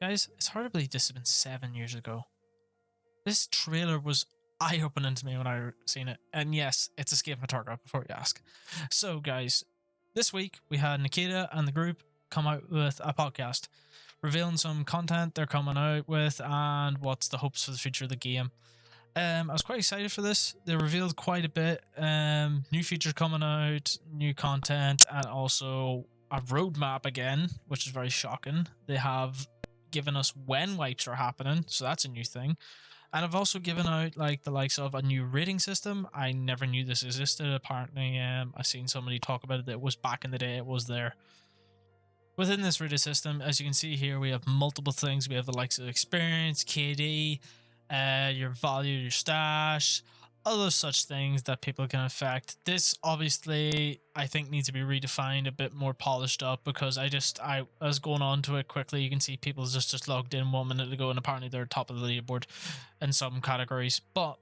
Guys, it's hard to believe this has been 7 years ago. This trailer was eye-opening to me when I seen it. And yes, it's Escape from Tarkov before you ask. So guys, this week we had Nikita and the group come out with a podcast revealing some content they're coming out with and what's the hopes for the future of the game. I was quite excited for this. They revealed quite a bit. New features coming out, new content, and also a roadmap again, which is very shocking. They have given us when wipes are happening, so that's a new thing. And I've also given out like the likes of a new rating system. I never knew this existed. Apparently, I've seen somebody talk about it. It was back in the day. It was there. Within this rating system, as you can see here, we have multiple things. We have the likes of experience, KD, your value, your stash, other such things that people can affect. This obviously I think needs to be redefined, a bit more polished up, because I was going on to it quickly. You can see people just logged in 1 minute ago and apparently they're top of the leaderboard in some categories. But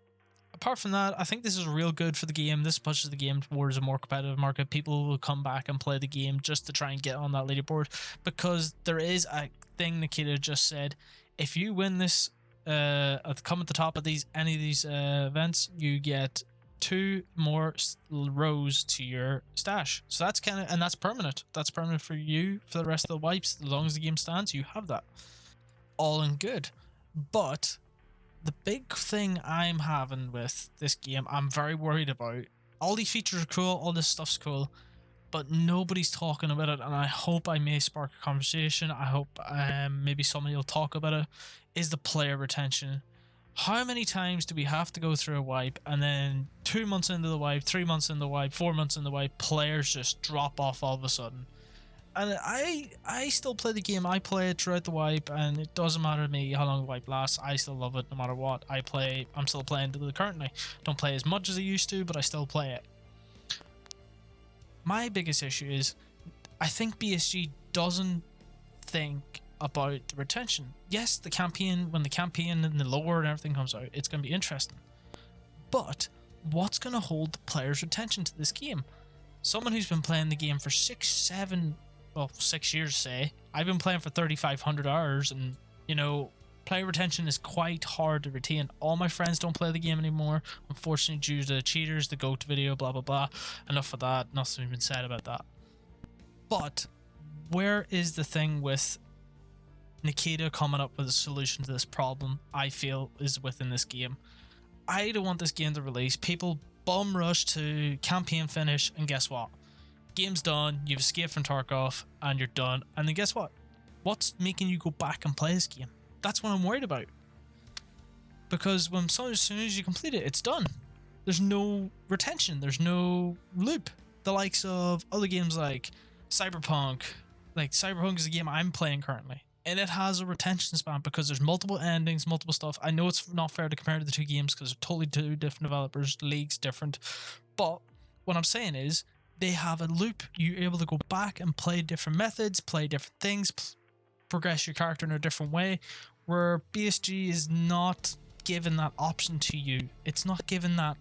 apart from that, I think this is real good for the game. This pushes the game towards a more competitive market. People will come back and play the game just to try and get on that leaderboard, because there is a thing Nikita just said. If you win this come at the top of any of these events, you get 2 more rows to your stash. So that's and that's permanent. That's permanent for you for the rest of the wipes. As long as the game stands, you have that. All in good. But the big thing I'm having with this game, I'm very worried about. All these features are cool, all this stuff's cool, but nobody's talking about it, and I hope I may spark a conversation. I hope maybe somebody will talk about it. Is the player retention. How many times do we have to go through a wipe and then 2 months into the wipe, 3 months into the wipe, 4 months into the wipe, players just drop off all of a sudden? And I still play the game. I play it throughout the wipe, and it doesn't matter to me how long the wipe lasts. I still love it no matter what. I'm still playing it currently. Don't play as much as I used to, but I still play it. My biggest issue is I think BSG doesn't think about the retention. Yes, the campaign, when the campaign and the lore and everything comes out, it's going to be interesting. But what's going to hold the player's attention to this game? Someone who's been playing the game for 6 years, say. I've been playing for 3,500 hours, and, you know, player retention is quite hard to retain. All my friends don't play the game anymore, unfortunately, due to cheaters, the GOAT video, blah, blah, blah. Enough of that. Nothing's been said about that. But where is the thing with Nikita coming up with a solution to this problem? I feel is within this game. I don't want this game to release. People bum rush to campaign finish, and guess what? Game's done. You've escaped from Tarkov, and you're done. And then guess what? What's making you go back and play this game? That's what I'm worried about. Because as soon as you complete it, it's done. There's no retention. There's no loop. The likes of other games like Cyberpunk. Like Cyberpunk is a game I'm playing currently, and it has a retention span because there's multiple endings, multiple stuff. I know it's not fair to compare the two games because they're totally two different developers, leagues different. But what I'm saying is they have a loop. You're able to go back and play different methods, play different things, progress your character in a different way, where BSG is not given that option to you. It's not given that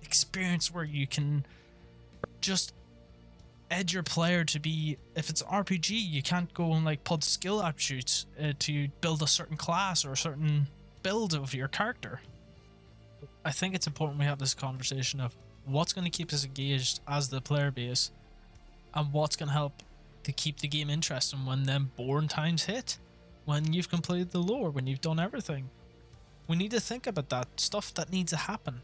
experience where you can just edge your player to be, if it's an RPG, you can't go and like put skill attributes to build a certain class or a certain build of your character. I think it's important we have this conversation of what's going to keep us engaged as the player base, and what's going to help to keep the game interesting when them boring times hit, when you've completed the lore, when you've done everything. We need to think about that stuff that needs to happen.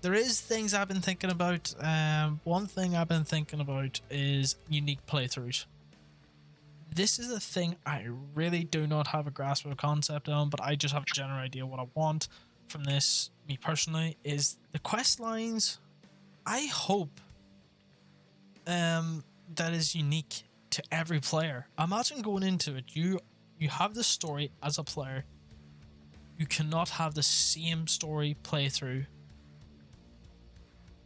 There is things I've been thinking about. One thing I've been thinking about is unique playthroughs. This is a thing I really do not have a grasp of a concept on, but I just have a general idea what I want from this, me personally, is the quest lines. I hope that is unique to every player. Imagine going into it, you have the story as a player. You cannot have the same story playthrough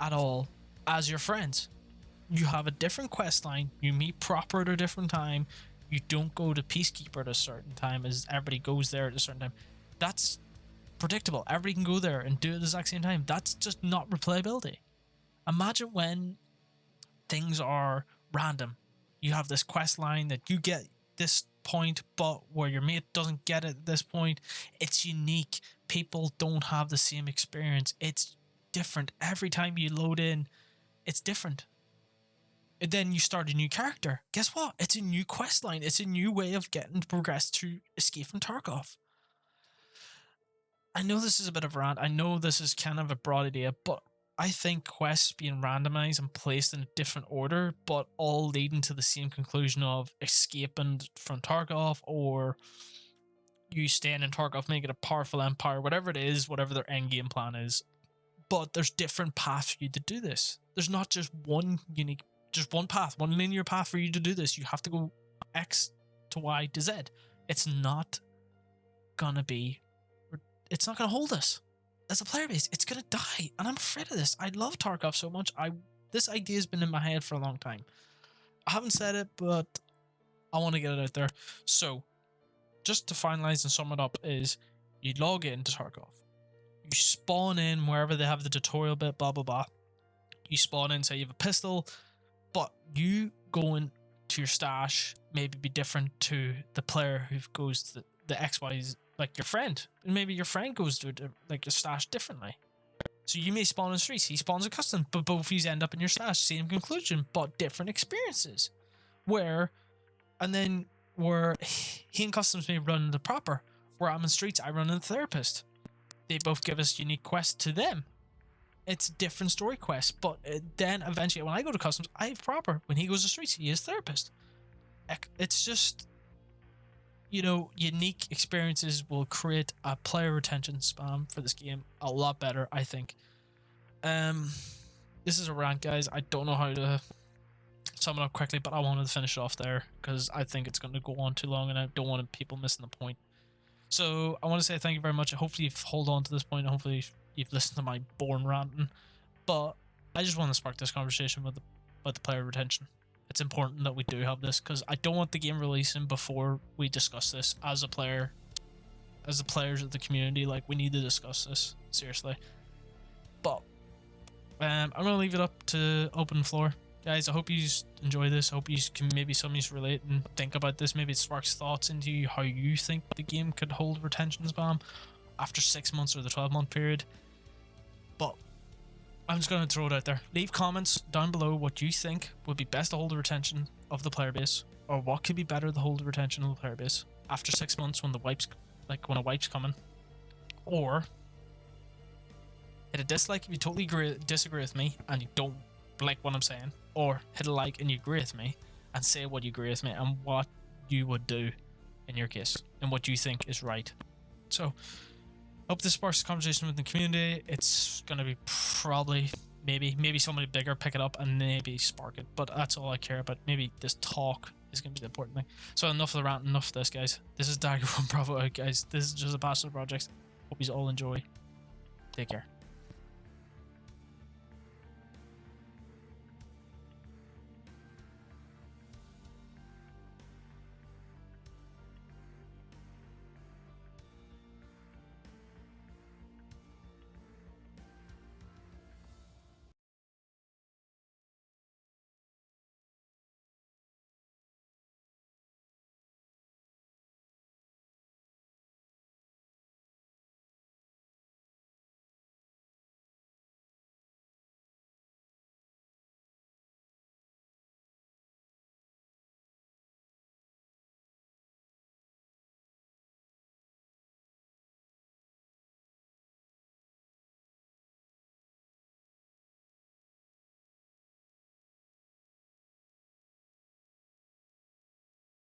at all as your friends. You have a different quest line. You meet proper at a different time. You don't go to Peacekeeper at a certain time as everybody goes there at a certain time. That's predictable. Everybody can go there and do it at the exact same time. That's just not replayability. Imagine when things are random. you have this quest line that you get this point, but where your mate doesn't get it at this point. It's unique. People don't have the same experience. It's different. Every time you load in, it's different. And then you start a new character. Guess what? It's a new quest line. It's a new way of getting to progress to escape from Tarkov. I know this is a bit of a rant. I know this is kind of a broad idea, but I think quests being randomized and placed in a different order, but all leading to the same conclusion of escaping from Tarkov, or you staying in Tarkov, make it a powerful empire, whatever it is, whatever their end game plan is. But there's different paths for you to do this. There's not just one path, one linear path for you to do this. You have to go X to Y to Z. It's not gonna hold us as a player base. It's gonna die, and I'm afraid of this. I love Tarkov so much. This idea has been in my head for a long time. I haven't said it, but I want to get it out there. So, just to finalize and sum it up, is you log into Tarkov, you spawn in wherever they have the tutorial bit, blah blah blah. You spawn in, say you have a pistol, but you going to your stash maybe be different to the player who goes to the XY's, like your friend. And maybe your friend goes to like your stash differently. So you may spawn in streets, he spawns a custom, but both of you end up in your stash, same conclusion, but different experiences. Where he and customs may run the proper, where I'm in streets, I run in the therapist. They both give us unique quests to them. It's different story quests, but then eventually when I go to customs, I have proper. When he goes to streets, he is therapist. It's just, unique experiences will create a player retention spam for this game a lot better, I think. This is a rant, guys. I don't know how to sum it up quickly, but I wanted to finish it off there because I think it's going to go on too long and I don't want people missing the point. So I want to say thank you very much. Hopefully you've held on to this point. Hopefully you've listened to my boring ranting, but I just want to spark this conversation about the player retention. It's important that we do have this because I don't want the game releasing before we discuss this as the players of the community. Like, we need to discuss this seriously. But I'm gonna leave it up to open floor, guys. I hope you enjoy this. I hope you can maybe some of you relate and think about this. Maybe it sparks thoughts into you how you think the game could hold retention spam after 6 months or the 12-month period. But I'm just going to throw it out there. Leave comments down below what you think would be best to hold the retention of the player base, or what could be better to hold the retention of the player base after 6 months when a wipe's coming. Or hit a dislike if you totally disagree with me and you don't like what I'm saying, or hit a like and you agree with me and say what you agree with me and what you would do in your case and what you think is right. So hope this sparks a conversation with the community. It's gonna be probably maybe somebody bigger pick it up and maybe spark it, but that's all I care about. Maybe this talk is gonna be the important thing. So enough of the rant, enough of this, guys. This is Dagger from Bravo out, guys. This is just a passion project. Hope you all enjoy. Take care.